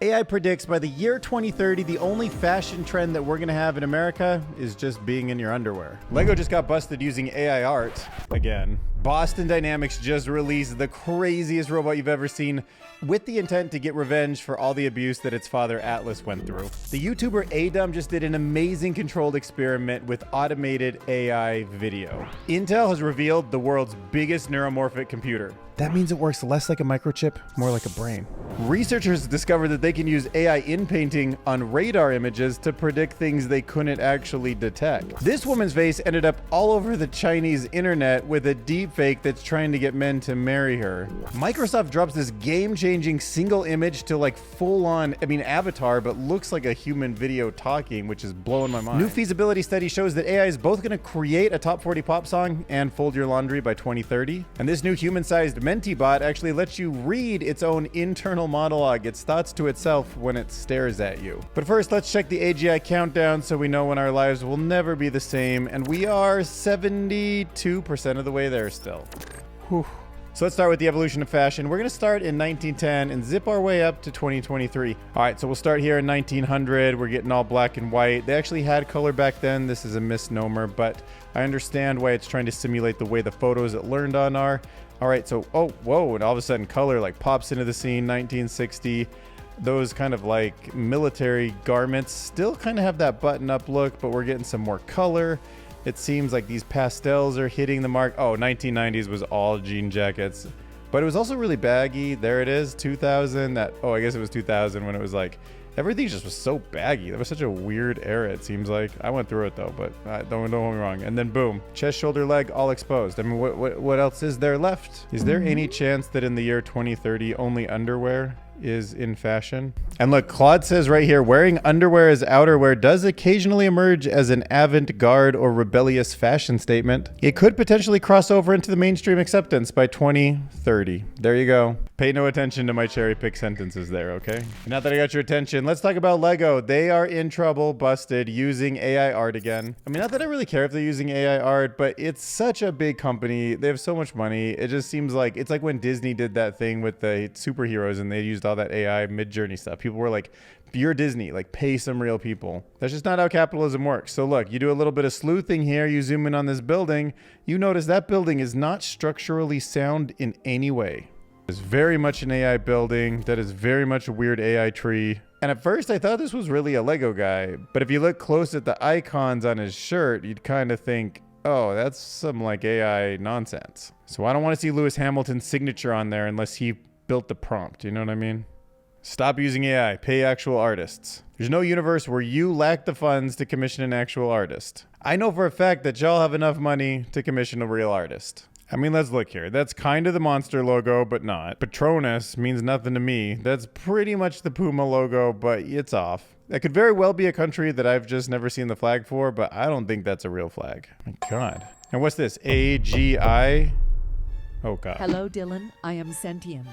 AI predicts by the year 2030, the only fashion trend that we're gonna have in America is just being in your underwear. Lego just got busted using AI art again. Boston Dynamics just released the craziest robot you've ever seen with the intent to get revenge for all the abuse that its father Atlas went through. The YouTuber Adumb just did an amazing controlled experiment with automated AI video. Intel has revealed the world's biggest neuromorphic computer. That means it works less like a microchip, more like a brain. Researchers discovered that they can use AI in painting on radar images to predict things they couldn't actually detect. This woman's face ended up all over the Chinese internet with a deepfake that's trying to get men to marry her. Microsoft drops this game-changing single image to like full-on, avatar, but looks like a human video talking, which is blowing my mind. New feasibility study shows that AI is both gonna create a top 40 pop song and fold your laundry by 2030. And this new human-sized Menteebot actually lets you read its own internal monologue, its thoughts to itself when it stares at you. But first, let's check the AGI Countdown so we know when our lives will never be the same, and we are 72% of the way there still. Whew. So let's start with the evolution of fashion. We're going to start in 1910 and zip our way up to 2023. All right, so we'll start here in 1900. We're getting all black and white. They actually had color back then. This is a misnomer, but I understand why it's trying to simulate the way the photos it learned on are. All right, so, whoa, and all of a sudden color like pops into the scene, 1960. Those kind of like military garments still kind of have that button-up look, but we're getting some more color. It seems like these pastels are hitting the mark. Oh, 1990s was all jean jackets, but it was also really baggy. There it is, 2000. I guess it was 2000 when it was like, everything just was so baggy. That was such a weird era, it seems like. I went through it though, but don't get me wrong. And then boom, chest, shoulder, leg, all exposed. I mean, what else is there left? Is there any chance that in the year 2030, only underwear is in fashion? And look, Claude says right here, wearing underwear as outerwear does occasionally emerge as an avant-garde or rebellious fashion statement. It could potentially cross over into the mainstream acceptance by 2030. There you go. Pay no attention to my cherry pick sentences there, okay? Now that I got your attention, let's talk about Lego. They are in trouble, busted, using AI art again. I mean, not that I really care if they're using AI art, but it's such a big company. They have so much money. It just seems like, it's like when Disney did that thing with the superheroes and they used all that AI Mid-Journey stuff. People were like, you're Disney, like pay some real people. That's just not how capitalism works. So look, you do a little bit of sleuthing here, you zoom in on this building, you notice that building is not structurally sound in any way. It's very much an AI building. That is very much a weird AI tree. And at first I thought this was really a Lego guy, but if you look close at the icons on his shirt, you'd kind of think, oh, that's some like AI nonsense. So I don't want to see Lewis Hamilton's signature on there unless he built the prompt, you know what I mean? Stop using AI, pay actual artists. There's no universe where you lack the funds to commission an actual artist. I know for a fact that y'all have enough money to commission a real artist. I mean, let's look here. That's kind of the monster logo, but not. Patronus means nothing to me. That's pretty much the Puma logo, but it's off. That could very well be a country that I've just never seen the flag for, but I don't think that's a real flag. My God. And what's this? AGI? Oh, God. Hello, Dylan. I am sentient.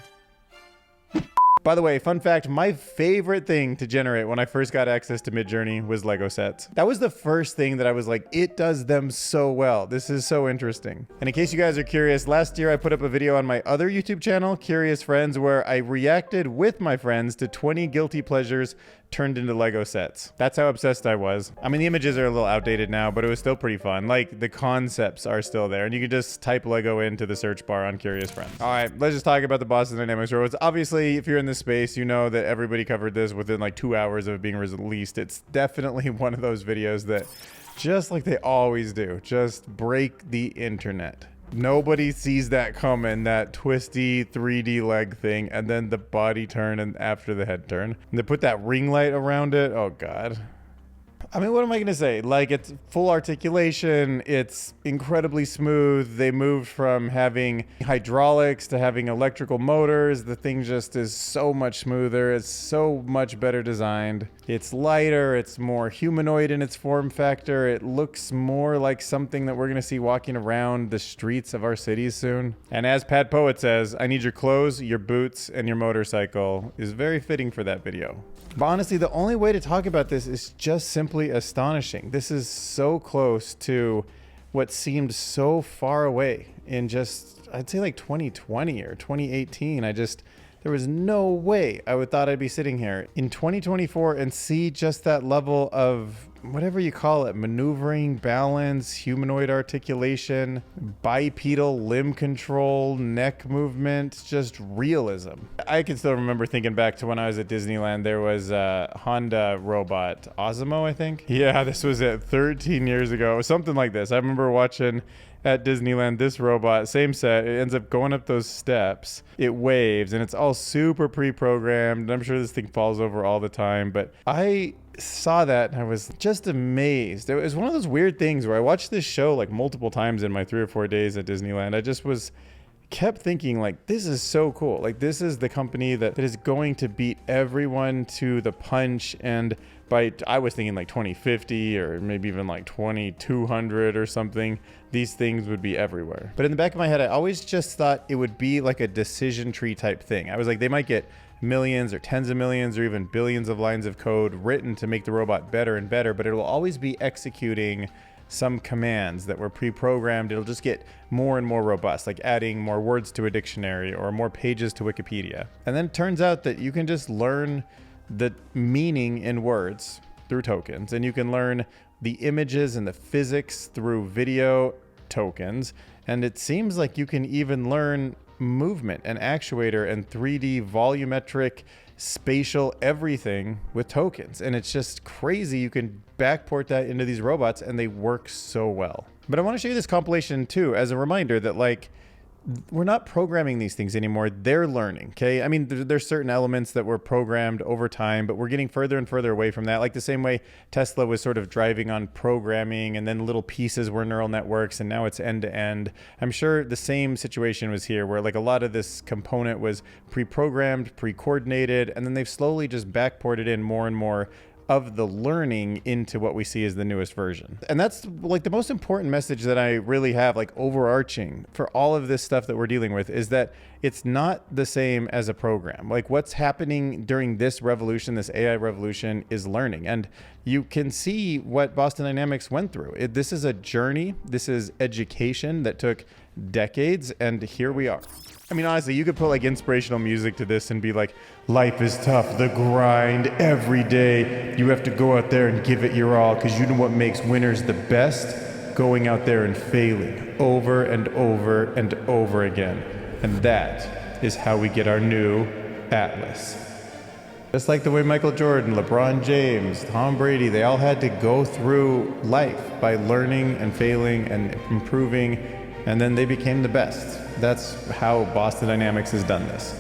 By the way, fun fact, my favorite thing to generate when I first got access to Midjourney was Lego sets. That was the first thing that I was like, it does them so well. This is so interesting. And in case you guys are curious, last year I put up a video on my other YouTube channel, Curious Friends, where I reacted with my friends to 20 guilty pleasures turned into Lego sets. That's how obsessed I was. I mean, the images are a little outdated now, but it was still pretty fun. Like, the concepts are still there, and you can just type Lego into the search bar on Curious Friends. All right, let's just talk about the Boston Dynamics robots. Obviously, if you're in this space, you know that everybody covered this within like 2 hours of it being released. It's definitely one of those videos that, just like they always do, just break the internet. Nobody sees that coming, that twisty 3D leg thing, and then the body turn and after the head turn. And they put that ring light around it. Oh, God. I mean, what am I going to say? Like, it's full articulation. It's incredibly smooth. They moved from having hydraulics to having electrical motors. The thing just is so much smoother. It's so much better designed. It's lighter. It's more humanoid in its form factor. It looks more like something that we're going to see walking around the streets of our cities soon. And as Pat Poet says, I need your clothes, your boots, and your motorcycle is very fitting for that video. But honestly, the only way to talk about this is just simply astonishing. This is so close to what seemed so far away in just, I'd say like 2020 or 2018. There was no way I would thought I'd be sitting here in 2024 and see just that level of whatever you call it, maneuvering, balance, humanoid articulation, bipedal limb control, neck movement, just realism. I can still remember thinking back to when I was at Disneyland. There was a Honda robot, Osmo, I think. Yeah, this was at 13 years ago, something like this. I remember watching at Disneyland this robot, same set. It ends up going up those steps. It waves, and it's all super pre-programmed. I'm sure this thing falls over all the time, but I saw that and I was just amazed. It was one of those weird things where I watched this show like multiple times in my 3 or 4 days at Disneyland. I just kept thinking, like, this is so cool. Like, this is the company that is going to beat everyone to the punch. And I was thinking like 2050 or maybe even like 2200 or something, these things would be everywhere. But in the back of my head, I always just thought it would be like a decision tree type thing. I was like, they might get millions or tens of millions or even billions of lines of code written to make the robot better and better, but it will always be executing some commands that were pre-programmed. It'll just get more and more robust, like adding more words to a dictionary or more pages to Wikipedia. And then it turns out that you can just learn the meaning in words through tokens, and you can learn the images and the physics through video tokens. And it seems like you can even learn movement and actuator and 3D volumetric spatial everything with tokens. And it's just crazy. You can backport that into these robots and they work so well. But I want to show you this compilation too as a reminder that, like, we're not programming these things anymore. They're learning, okay? I mean, there's certain elements that were programmed over time, but we're getting further and further away from that. Like the same way Tesla was sort of driving on programming, and then little pieces were neural networks, and now it's end-to-end. I'm sure the same situation was here, where like a lot of this component was pre-programmed, pre-coordinated, and then they've slowly just backported in more and more of the learning into what we see as the newest version. And that's like the most important message that I really have, like overarching for all of this stuff that we're dealing with, is that it's not the same as a program. Like what's happening during this revolution, this AI revolution, is learning. And you can see what Boston Dynamics went through. This is a journey. This is education that took decades, and here we are. I mean, honestly, you could put like inspirational music to this and be like, life is tough, the grind, every day. You have to go out there and give it your all, because you know what makes winners the best? Going out there and failing over and over and over again. And that is how we get our new Atlas. Just like the way Michael Jordan, LeBron James, Tom Brady, they all had to go through life by learning and failing and improving, and then they became the best. That's how Boston Dynamics has done this.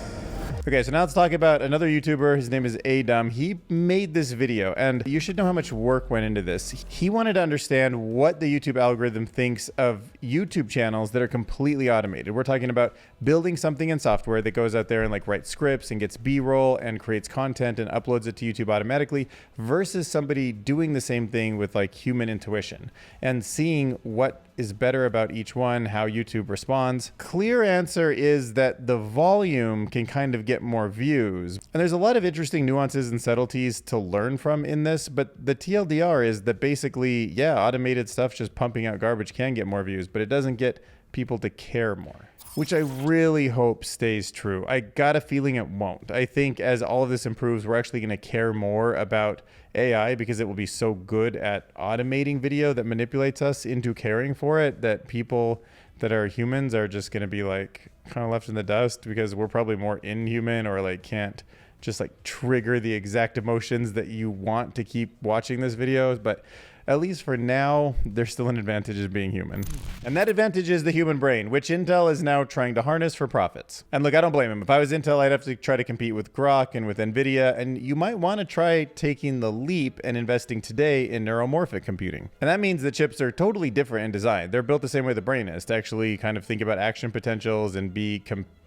Okay, so now let's talk about another YouTuber. His name is Adumb. He made this video, and you should know how much work went into this. He wanted to understand what the YouTube algorithm thinks of YouTube channels that are completely automated. We're talking about building something in software that goes out there and like writes scripts and gets B-roll and creates content and uploads it to YouTube automatically, versus somebody doing the same thing with like human intuition and seeing what is better about each one, how YouTube responds. Clear answer is that the volume can kind of get more views. And there's a lot of interesting nuances and subtleties to learn from in this, but the TLDR is that basically, yeah, automated stuff just pumping out garbage can get more views, but it doesn't get people to care more, which I really hope stays true. I got a feeling it won't. I think as all of this improves, we're actually going to care more about AI, because it will be so good at automating video that manipulates us into caring for it, that people that are humans are just going to be like kind of left in the dust, because we're probably more inhuman, or like can't just like trigger the exact emotions that you want to keep watching this video. But at least for now, there's still an advantage of being human. And that advantage is the human brain, which Intel is now trying to harness for profits. And look, I don't blame him. If I was Intel, I'd have to try to compete with Grok and with NVIDIA. And you might want to try taking the leap and investing today in neuromorphic computing. And that means the chips are totally different in design. They're built the same way the brain is, to actually kind of think about action potentials and be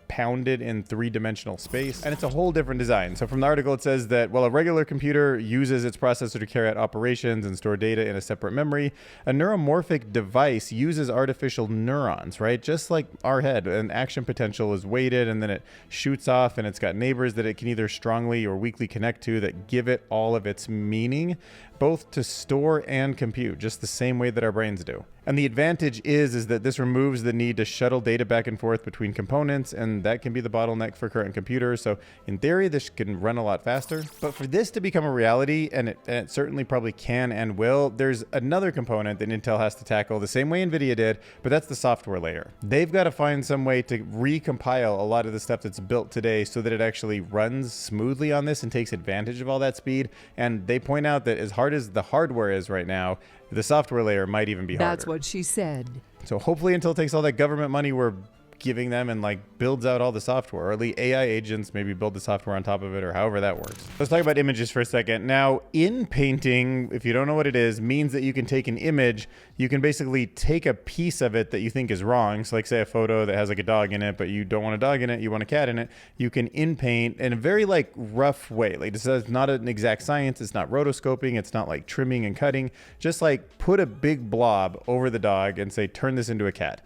pounded in three-dimensional space, and it's a whole different design. So from the article, it says that while a regular computer uses its processor to carry out operations and store data in a separate memory, a neuromorphic device uses artificial neurons, right? Just like our head, an action potential is weighted and then it shoots off, and it's got neighbors that it can either strongly or weakly connect to that give it all of its meaning, both to store and compute, just the same way that our brains do. And the advantage is that this removes the need to shuttle data back and forth between components, and that can be the bottleneck for current computers. So in theory, this can run a lot faster. But for this to become a reality, and it certainly probably can and will, there's another component that Intel has to tackle the same way NVIDIA did, but that's the software layer. They've got to find some way to recompile a lot of the stuff that's built today so that it actually runs smoothly on this and takes advantage of all that speed. And they point out that as hard as the hardware is right now, the software layer might even be harder. That's what she said. So hopefully Intel takes all that government money we're giving them and like builds out all the software, or at least AI agents maybe build the software on top of it, or however that works. Let's talk about images for a second. Now, in painting, if you don't know what it is, means that you can take an image, you can basically take a piece of it that you think is wrong. So like say a photo that has like a dog in it, but you don't want a dog in it, you want a cat in it. You can in paint in a very like rough way. Like this is not an exact science. It's not rotoscoping. It's not like trimming and cutting. Just like put a big blob over the dog and say, turn this into a cat.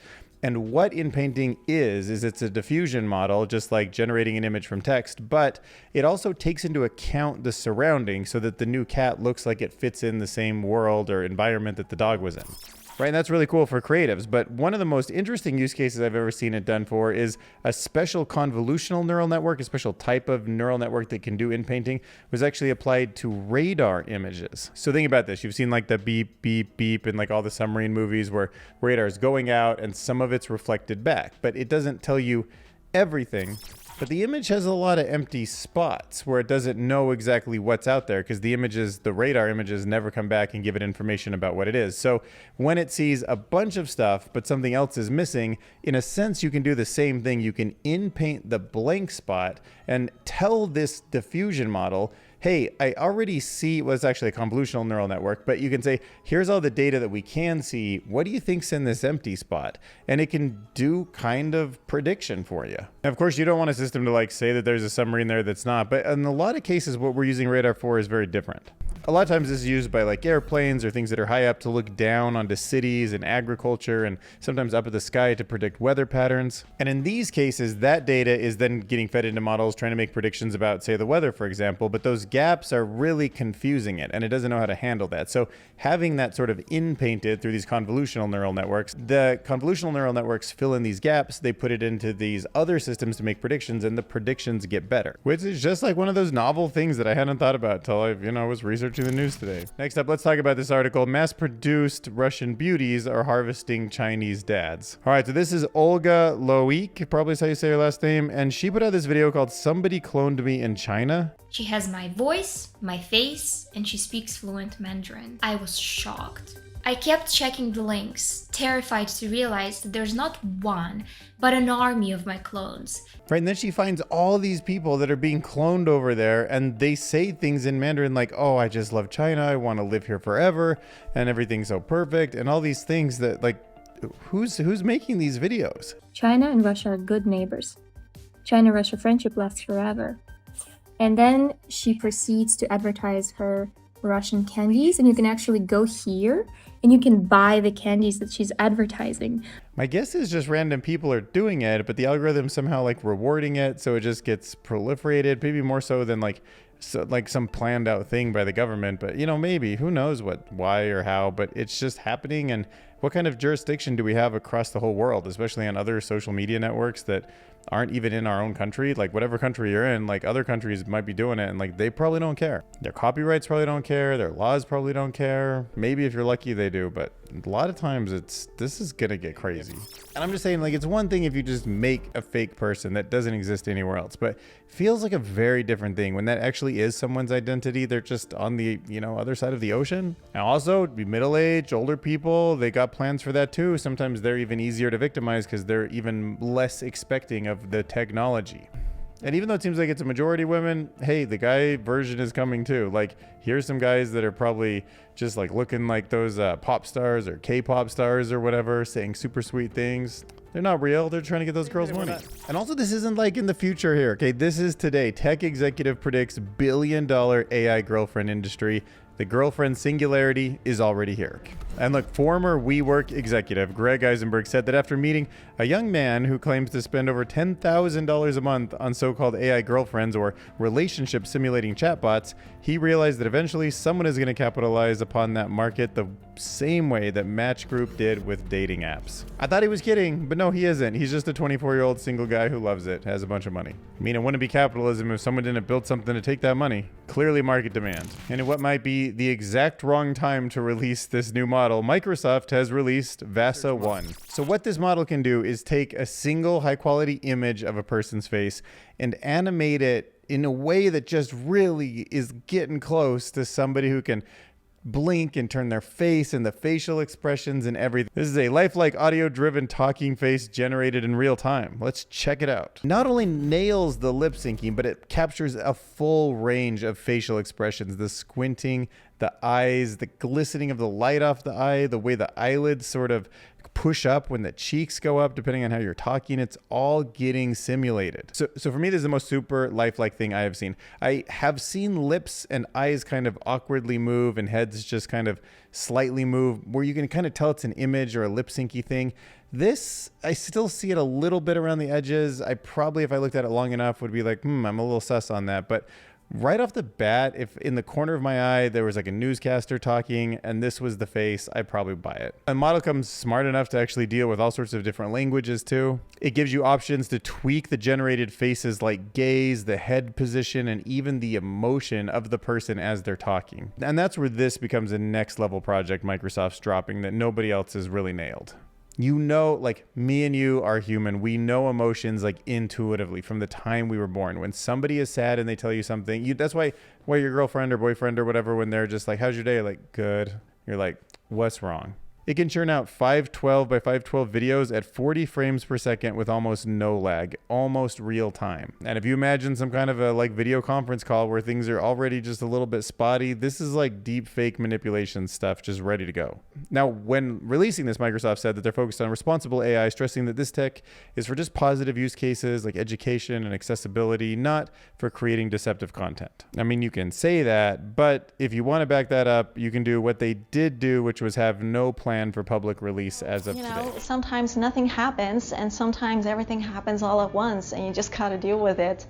And what in painting is it's a diffusion model, just like generating an image from text, but it also takes into account the surroundings so that the new cat looks like it fits in the same world or environment that the dog was in. Right, and that's really cool for creatives. But one of the most interesting use cases I've ever seen it done for is a special convolutional neural network, a special type of neural network that can do in painting, was actually applied to radar images. So think about this. You've seen like the beep, beep, beep in like all the submarine movies where radar is going out and some of it's reflected back, but it doesn't tell you everything. But the image has a lot of empty spots where it doesn't know exactly what's out there because the radar images never come back and give it information about what it is. So when it sees a bunch of stuff, but something else is missing, in a sense, you can do the same thing. You can in-paint the blank spot and tell this diffusion model, hey, I already see, well, it's actually a convolutional neural network, but you can say, here's all the data that we can see. What do you think's in this empty spot? And it can do kind of prediction for you. And of course, you don't want a system to like say that there's a submarine there that's not, but in a lot of cases, what we're using radar for is very different. A lot of times this is used by like airplanes or things that are high up to look down onto cities and agriculture, and sometimes up at the sky to predict weather patterns. And in these cases, that data is then getting fed into models trying to make predictions about, say, the weather, for example, but those gaps are really confusing it and it doesn't know how to handle that. So having that sort of in-painted through these convolutional neural networks, the convolutional neural networks fill in these gaps, they put it into these other systems to make predictions, and the predictions get better, which is just like one of those novel things that I hadn't thought about until I was researching the news today. Next up, let's talk about this article. Mass-produced Russian beauties are harvesting Chinese dads. All right, so this is Olga Loiek, probably is how you say her last name, and she put out this video called Somebody Cloned Me in China. She has my voice, my face, and she speaks fluent Mandarin. I was shocked. I kept checking the links, terrified to realize that there's not one, but an army of my clones. Right, and then she finds all these people that are being cloned over there, and they say things in Mandarin like, oh, I just love China, I want to live here forever, and everything's so perfect, and all these things that, like, who's making these videos? China and Russia are good neighbors. China-Russia friendship lasts forever. And then she proceeds to advertise her Russian candies, and you can actually go here and you can buy the candies that she's advertising. My guess is just random people are doing it, but the algorithm somehow like rewarding it, so it just gets proliferated, maybe more so than like some planned out thing by the government. But maybe, who knows why or how, but it's just happening. And what kind of jurisdiction do we have across the whole world, especially on other social media networks that aren't even in our own country? Like whatever country you're in, like other countries might be doing it, and like they probably don't care. Their copyrights probably don't care. Their laws probably don't care. Maybe if you're lucky they do, but a lot of times this is gonna get crazy. And I'm just saying, like, it's one thing if you just make a fake person that doesn't exist anywhere else, but it feels like a very different thing when that actually is someone's identity. They're just on the other side of the ocean. And also, middle-aged, older people, they got plans for that too. Sometimes they're even easier to victimize because they're even less expecting of the technology. And even though it seems like it's a majority women, hey, the guy version is coming too. Like, here's some guys that are probably just like looking like those pop stars or K-pop stars or whatever, saying super sweet things. They're not real. They're trying to get those girls money. And also, this isn't like in the future here, okay? This is today. Tech executive predicts $1 billion AI girlfriend industry. The girlfriend singularity is already here. And look, former WeWork executive Greg Eisenberg said that after meeting a young man who claims to spend over $10,000 a month on so-called AI girlfriends or relationship simulating chatbots, he realized that eventually someone is going to capitalize upon that market the same way that Match Group did with dating apps. I thought he was kidding, but no, he isn't. He's just a 24-year-old single guy who loves it, has a bunch of money. I mean, it wouldn't be capitalism if someone didn't build something to take that money. Clearly market demand. And in what might be the exact wrong time to release this new model, Microsoft has released VASA 1. So what this model can do is take a single high-quality image of a person's face and animate it in a way that just really is getting close to somebody who can blink and turn their face and the facial expressions and everything. This is a lifelike audio-driven talking face generated in real time. Let's check it out. Not only nails the lip syncing, but it captures a full range of facial expressions. The squinting, the eyes, the glistening of the light off the eye, the way the eyelids sort of push up when the cheeks go up, depending on how you're talking. It's all getting simulated. So for me, this is the most super lifelike thing I have seen. I have seen lips and eyes kind of awkwardly move and heads just kind of slightly move, where you can kind of tell it's an image or a lip syncy thing. This, I still see it a little bit around the edges. I probably, if I looked at it long enough, would be like, I'm a little sus on that. But right off the bat, if in the corner of my eye there was like a newscaster talking and this was the face, I'd probably buy it. The model comes smart enough to actually deal with all sorts of different languages too. It gives you options to tweak the generated faces like gaze, the head position, and even the emotion of the person as they're talking. And that's where this becomes a next level project Microsoft's dropping that nobody else has really nailed. You know, like me and you are human. We know emotions like intuitively from the time we were born. When somebody is sad and they tell you something, that's why your girlfriend or boyfriend or whatever, when they're just like, how's your day? Like, good. You're like, what's wrong? It can churn out 512 by 512 videos at 40 frames per second with almost no lag, almost real time. And if you imagine some kind of a like video conference call where things are already just a little bit spotty, this is like deep fake manipulation stuff just ready to go. Now, when releasing this, Microsoft said that they're focused on responsible AI, stressing that this tech is for just positive use cases like education and accessibility, not for creating deceptive content. I mean, you can say that, but if you want to back that up, you can do what they did do, which was have no plan for public release as of today. Sometimes nothing happens and sometimes everything happens all at once and you just gotta deal with it.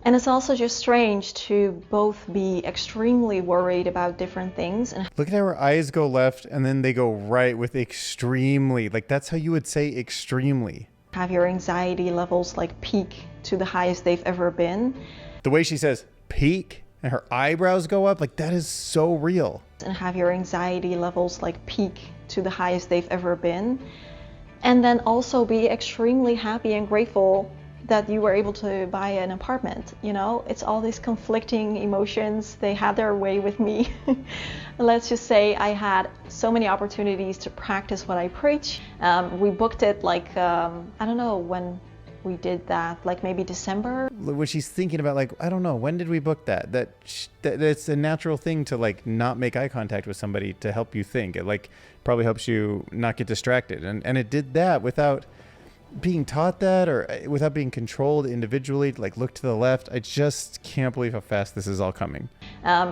And it's also just strange to both be extremely worried about different things. And look at how her eyes go left and then they go right with extremely. Like that's how you would say extremely. Have your anxiety levels like peak to the highest they've ever been. The way she says peak and her eyebrows go up, like that is so real. And have your anxiety levels like peak to the highest they've ever been. And then also be extremely happy and grateful that you were able to buy an apartment. You know, it's all these conflicting emotions. They had their way with me. Let's just say I had so many opportunities to practice what I preach. We booked it like, I don't know when we did that, like maybe December. When she's thinking about like, I don't know, when did we book that? That it's a natural thing to like not make eye contact with somebody to help you think. It like probably helps you not get distracted. And it did that without being taught that or without being controlled individually, like look to the left. I just can't believe how fast this is all coming.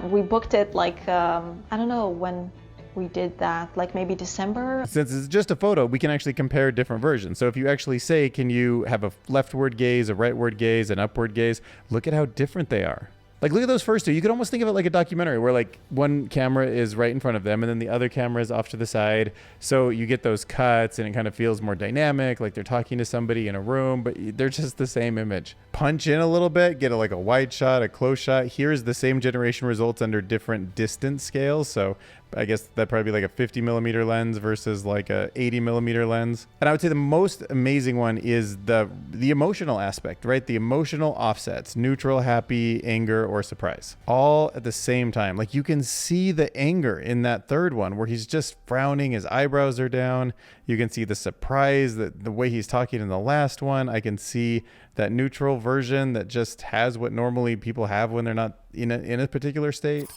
We booked it like, I don't know when we did that, like maybe December. Since it's just a photo, we can actually compare different versions. So if you actually say, can you have a leftward gaze, a rightward gaze, an upward gaze, look at how different they are. Like, look at those first two. You could almost think of it like a documentary where, like, one camera is right in front of them and then the other camera is off to the side. So you get those cuts and it kind of feels more dynamic, like they're talking to somebody in a room, but they're just the same image. Punch in a little bit, get like a wide shot, a close shot. Here's the same generation results under different distance scales. So I guess that'd probably be like a 50 millimeter lens versus like a 80 millimeter lens. And I would say the most amazing one is the emotional aspect, right? The emotional offsets, neutral, happy, anger, or surprise, all at the same time. Like you can see the anger in that third one where he's just frowning, his eyebrows are down. You can see the surprise, that the way he's talking in the last one. I can see that neutral version that just has what normally people have when they're not in a particular state.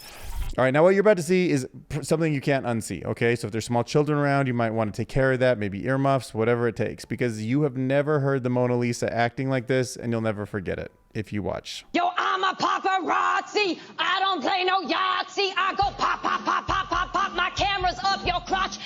All right, now what you're about to see is something you can't unsee, okay? So if there's small children around, you might want to take care of that, maybe earmuffs, whatever it takes, because you have never heard the Mona Lisa acting like this, and you'll never forget it if you watch. Yo, I'm a paparazzi. I don't play no Yahtzee. I go pop, pop, pop, pop, pop, pop. My camera's up your crotch.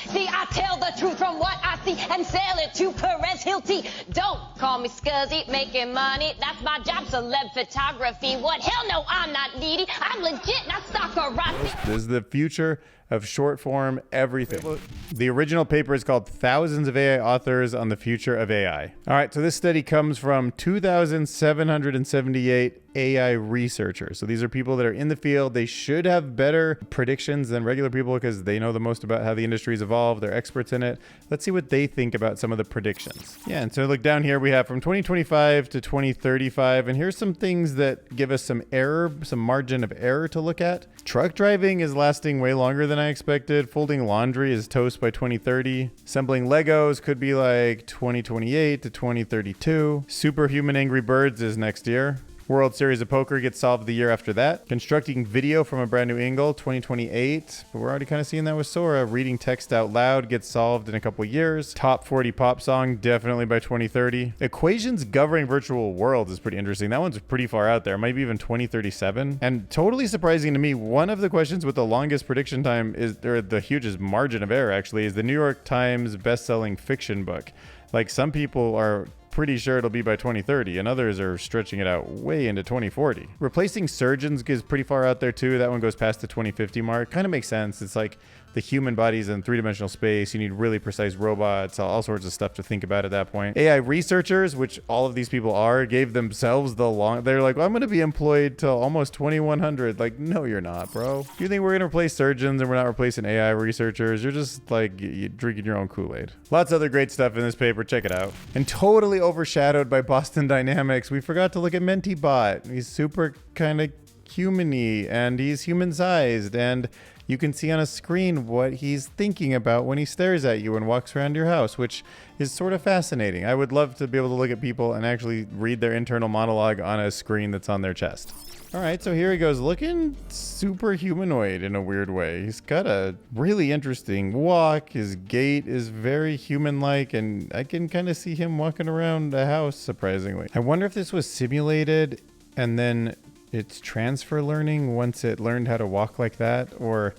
Scuzzy, making money, that's my job, celeb photography. What? Hell no, I'm not needy. I'm legit, not stalkerati. This is the future of short form everything. The original paper is called Thousands of AI Authors on the Future of AI. All right, so this study comes from 2,778 AI researchers. So these are people that are in the field. They should have better predictions than regular people because they know the most about how the industry's evolved. They're experts in it. Let's see what they think about some of the predictions. Yeah, and so look down here, we have from 2025 to 2035, and here's some things that give us some error, some margin of error to look at. Truck driving is lasting way longer than I expected. Folding laundry is toast by 2030. Assembling Legos could be like 2028 to 2032. Superhuman Angry Birds is next year. World Series of Poker gets solved the year after that. Constructing video from a brand new angle, 2028. But we're already kind of seeing that with Sora. Reading text out loud gets solved in a couple years. Top 40 pop song, definitely by 2030. Equations governing virtual worlds is pretty interesting. That one's pretty far out there. Maybe even 2037. And totally surprising to me, one of the questions with the longest prediction time is, or the hugest margin of error actually, is the New York Times best-selling fiction book. Like, some people are pretty sure it'll be by 2030, and others are stretching it out way into 2040. Replacing surgeons is pretty far out there too. That one goes past the 2050 mark. Kind of makes sense. It's like the human body's in three-dimensional space. You need really precise robots, all sorts of stuff to think about at that point. AI researchers, which all of these people are, gave themselves the long... They're like, well, I'm going to be employed till almost 2100. Like, no, you're not, bro. You think we're going to replace surgeons and we're not replacing AI researchers? You're just like you drinking your own Kool-Aid. Lots of other great stuff in this paper. Check it out. And totally overshadowed by Boston Dynamics, we forgot to look at Menteebot. He's super kind of human-y, and he's human-sized, and you can see on a screen what he's thinking about when he stares at you and walks around your house, which is sort of fascinating. I would love to be able to look at people and actually read their internal monologue on a screen that's on their chest. All right, so here he goes, looking super humanoid in a weird way. He's got a really interesting walk. His gait is very human-like, and I can kind of see him walking around a house, surprisingly. I wonder if this was simulated and then it's transfer learning once it learned how to walk like that, or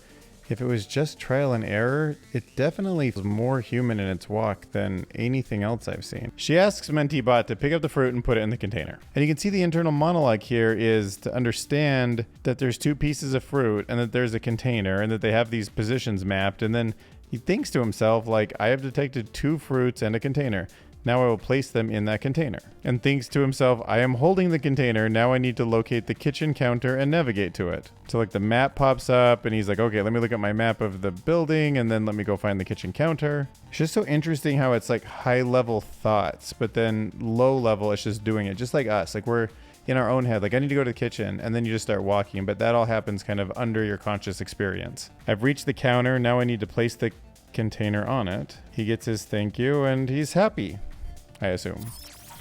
if it was just trial and error. It definitely was more human in its walk than anything else I've seen. She asks Menteebot to pick up the fruit and put it in the container. And you can see the internal monologue here is to understand that there's two pieces of fruit and that there's a container and that they have these positions mapped. And then he thinks to himself, like, I have detected two fruits and a container. Now I will place them in that container. And thinks to himself, I am holding the container. Now I need to locate the kitchen counter and navigate to it. So like the map pops up and he's like, okay, let me look at my map of the building and then let me go find the kitchen counter. It's just so interesting how it's like high level thoughts, but then low level, it's just doing it just like us. Like we're in our own head, like I need to go to the kitchen, and then you just start walking, but that all happens kind of under your conscious experience. I've reached the counter. Now I need to place the container on it. He gets his thank you and he's happy. I assume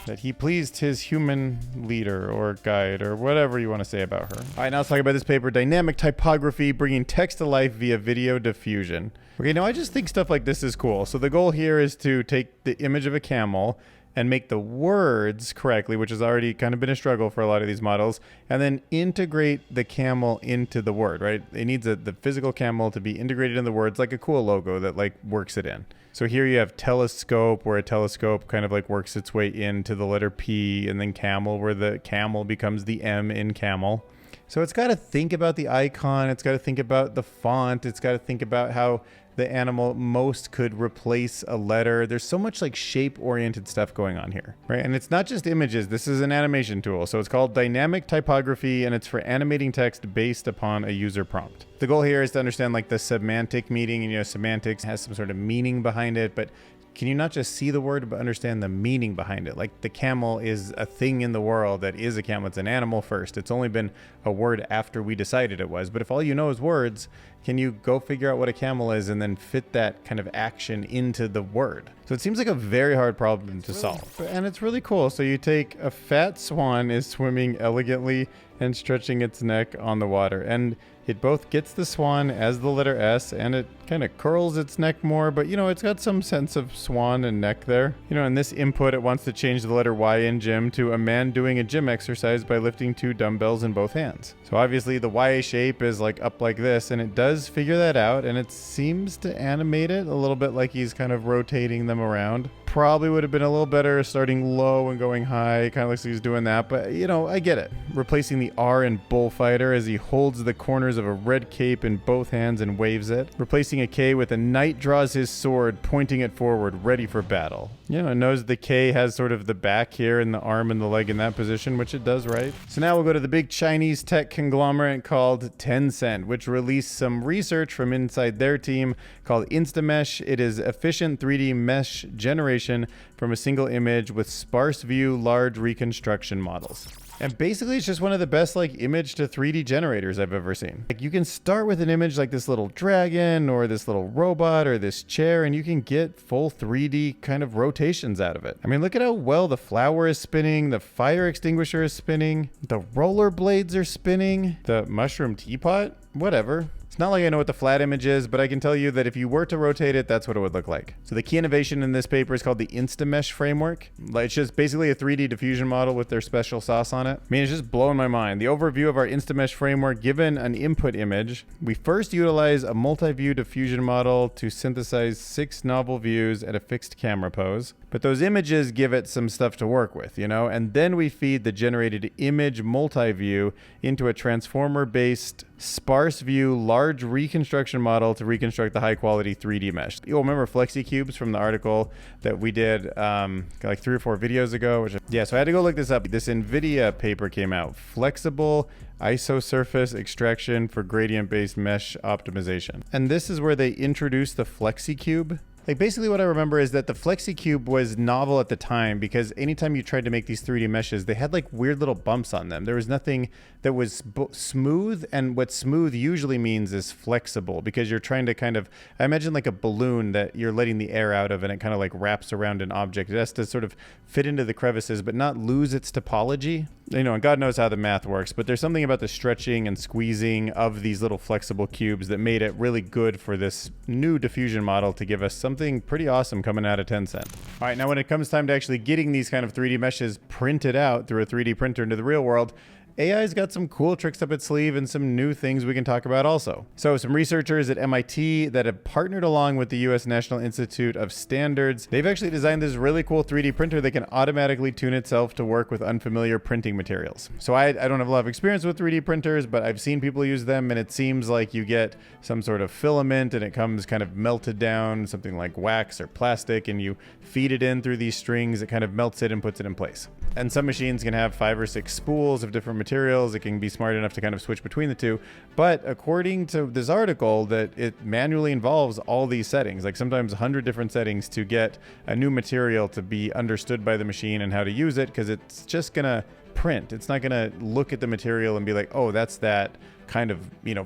that he pleased his human leader or guide or whatever you want to say about her. All right, now let's talk about this paper, Dynamic Typography, bringing text to life via video diffusion. Okay, now I just think stuff like this is cool. So the goal here is to take the image of a camel and make the words correctly, which has already kind of been a struggle for a lot of these models, and then integrate the camel into the word, right? It needs the physical camel to be integrated in the words, like a cool logo that like works it in. So here you have telescope, where a telescope kind of like works its way into the letter P, and then camel, where the camel becomes the M in camel. So it's got to think about the icon, it's got to think about the font, it's got to think about how the animal most could replace a letter. There's so much like shape-oriented stuff going on here, right? And it's not just images. This is an animation tool. So it's called Dynamic Typography, and it's for animating text based upon a user prompt. The goal here is to understand like the semantic meaning, and you know, semantics has some sort of meaning behind it, but can you not just see the word but understand the meaning behind it? Like the camel is a thing in the world that is a camel. It's an animal first. It's only been a word after we decided it was. But if all you know is words, can you go figure out what a camel is and then fit that kind of action into the word? So it seems like a very hard problem to solve. And it's really cool. So you take a fat swan is swimming elegantly and stretching its neck on the water. And It both gets the swan as the letter S, and it kind of curls its neck more, but it's got some sense of swan and neck there. In this input, it wants to change the letter Y in gym to a man doing a gym exercise by lifting 2 dumbbells in both hands. So obviously the Y shape is like up like this, and it does figure that out, and it seems to animate it a little bit like he's kind of rotating them around. Probably would have been a little better starting low and going high. Kind of looks like he's doing that, but I get it. Replacing the R in bullfighter as he holds the corners of a red cape in both hands and waves it. Replacing a K with a knight draws his sword, pointing it forward, ready for battle. It knows the K has sort of the back here and the arm and the leg in that position, which it does, right? So now we'll go to the big Chinese tech conglomerate called Tencent, which released some research from inside their team called InstantMesh. It is efficient 3D mesh generation from a single image with sparse view, large reconstruction models. And basically it's just one of the best image to 3D generators I've ever seen. You can start with an image like this little dragon or this little robot or this chair, and you can get full 3D kind of rotations out of it. I mean, look at how well the flower is spinning, the fire extinguisher is spinning, the roller blades are spinning, the mushroom teapot, whatever. It's not like I know what the flat image is, but I can tell you that if you were to rotate it, that's what it would look like. So the key innovation in this paper is called the InstantMesh framework. It's just basically a 3D diffusion model with their special sauce on it. I mean, it's just blowing my mind. The overview of our InstantMesh framework, given an input image, we first utilize a multi-view diffusion model to synthesize 6 novel views at a fixed camera pose. But those images give it some stuff to work with, and then we feed the generated image multi-view into a transformer-based sparse view large reconstruction model to reconstruct the high quality 3D mesh. You'll remember FlexiCubes from the article that we did like 3 or 4 videos ago. So I had to go look this up. This NVIDIA paper came out, Flexible Isosurface Extraction for Gradient-Based Mesh Optimization. And this is where they introduced the FlexiCube. Basically what I remember is that the FlexiCube was novel at the time because anytime you tried to make these 3D meshes, they had weird little bumps on them. There was nothing that was smooth, and what smooth usually means is flexible because you're trying to kind of, I imagine like a balloon that you're letting the air out of and it kind of wraps around an object. It has to sort of fit into the crevices but not lose its topology. And God knows how the math works, but there's something about the stretching and squeezing of these little flexible cubes that made it really good for this new diffusion model to give us something pretty awesome coming out of Tencent. All right, now when it comes time to actually getting these kind of 3D meshes printed out through a 3D printer into the real world, AI's got some cool tricks up its sleeve and some new things we can talk about also. So some researchers at MIT that have partnered along with the US National Institute of Standards, they've actually designed this really cool 3D printer that can automatically tune itself to work with unfamiliar printing materials. So I don't have a lot of experience with 3D printers, but I've seen people use them, and it seems like you get some sort of filament and it comes kind of melted down, something like wax or plastic, and you feed it in through these strings, it kind of melts it and puts it in place. And some machines can have 5 or 6 spools of different materials. It can be smart enough to kind of switch between the two. But according to this article, that it manually involves all these settings, sometimes 100 different settings to get a new material to be understood by the machine and how to use it, because it's just going to print. It's not going to look at the material and be like, oh, that's that kind of,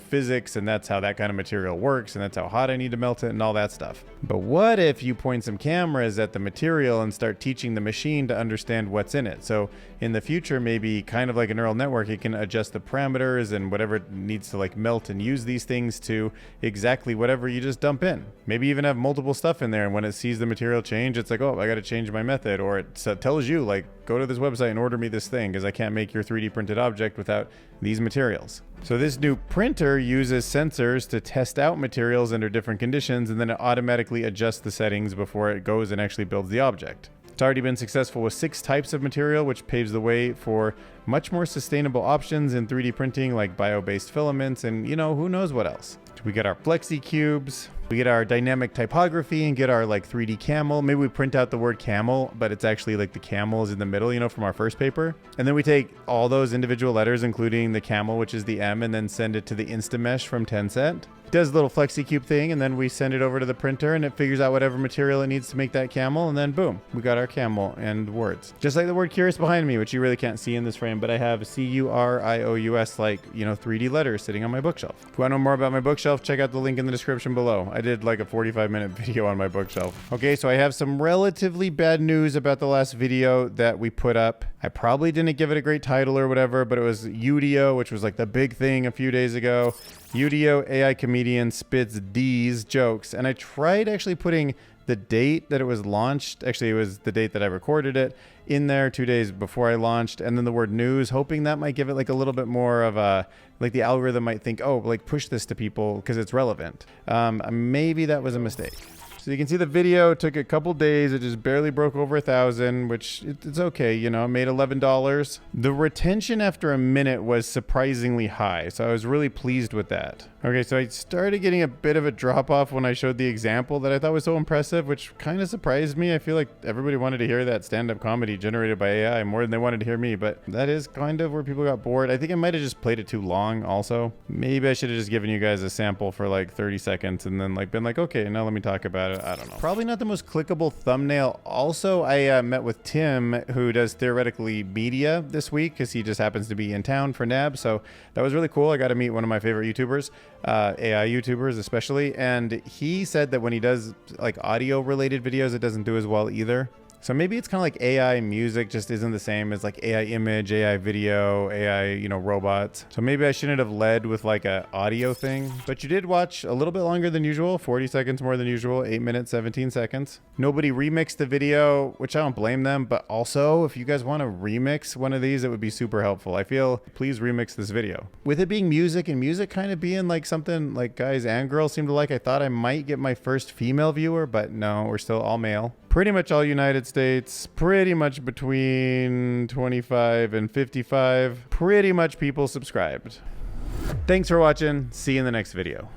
physics, and that's how that kind of material works, and that's how hot I need to melt it and all that stuff. But what if you point some cameras at the material and start teaching the machine to understand what's in it? So in the future, maybe kind of like a neural network, it can adjust the parameters and whatever it needs to melt and use these things to exactly whatever you just dump in. Maybe even have multiple stuff in there, and when it sees the material change, it's like, oh, I got to change my method. Or it tells you go to this website and order me this thing because I can't make your 3D printed object without these materials. So this new printer uses sensors to test out materials under different conditions, and then it automatically adjusts the settings before it goes and actually builds the object. It's already been successful with 6 types of material, which paves the way for much more sustainable options in 3D printing, like bio-based filaments and who knows what else. We get our flexi cubes, we get our dynamic typography, and get our 3D camel. Maybe we print out the word camel, but it's actually the camel is in the middle, from our first paper. And then we take all those individual letters, including the camel, which is the M, and then send it to the InstantMesh from Tencent. It does a little flexi cube thing, and then we send it over to the printer, and it figures out whatever material it needs to make that camel, and then boom, we got our camel and words. Just like the word curious behind me, which you really can't see in this frame frame, but I have CURIOUS, like, you know, 3D letters sitting on my bookshelf. If you want to know more about my bookshelf, check out the link in the description below. I did like a 45-minute video on my bookshelf. Okay, so I have some relatively bad news about the last video that we put up. I probably didn't give it a great title or whatever, but it was Udio, which was like the big thing a few days ago. Udio AI comedian spits D's jokes, and I tried actually putting the date that it was launched, actually it was the date that I recorded it, in there 2 days before I launched, and then the word news, hoping that might give it like a little bit more of a, like the algorithm might think, oh, like push this to people because it's relevant. Maybe that was a mistake. So you can see the video took a couple days. It just barely broke over 1,000, which it's okay. You know, made $11. The retention after a minute was surprisingly high. So I was really pleased with that. Okay, so I started getting a bit of a drop off when I showed the example that I thought was so impressive, which kind of surprised me. I feel like everybody wanted to hear that stand-up comedy generated by AI more than they wanted to hear me, but that is kind of where people got bored. I think I might have just played it too long also. Maybe I should have just given you guys a sample for like 30 seconds and then like been like, okay, now let me talk about it. I don't know. Probably not the most clickable thumbnail. Also, I met with Tim, who does Theoretically Media this week because he just happens to be in town for NAB. So that was really cool. I got to meet one of my favorite YouTubers. AI YouTubers especially, and he said that when he does like audio related videos, it doesn't do as well either. So maybe it's kind of like AI music just isn't the same as like AI image, AI video, AI, you know, robots. So maybe I shouldn't have led with like a audio thing, but you did watch a little bit longer than usual, 40 seconds more than usual, 8 minutes, 17 seconds. Nobody remixed the video, which I don't blame them, but also if you guys want to remix one of these, it would be super helpful. I feel, please remix this video. With it being music and music kind of being like something like guys and girls seem to like, I thought I might get my first female viewer, but no, we're still all male. Pretty much all United States, pretty much between 25 and 55, pretty much people subscribed. Thanks for watching. See you in the next video.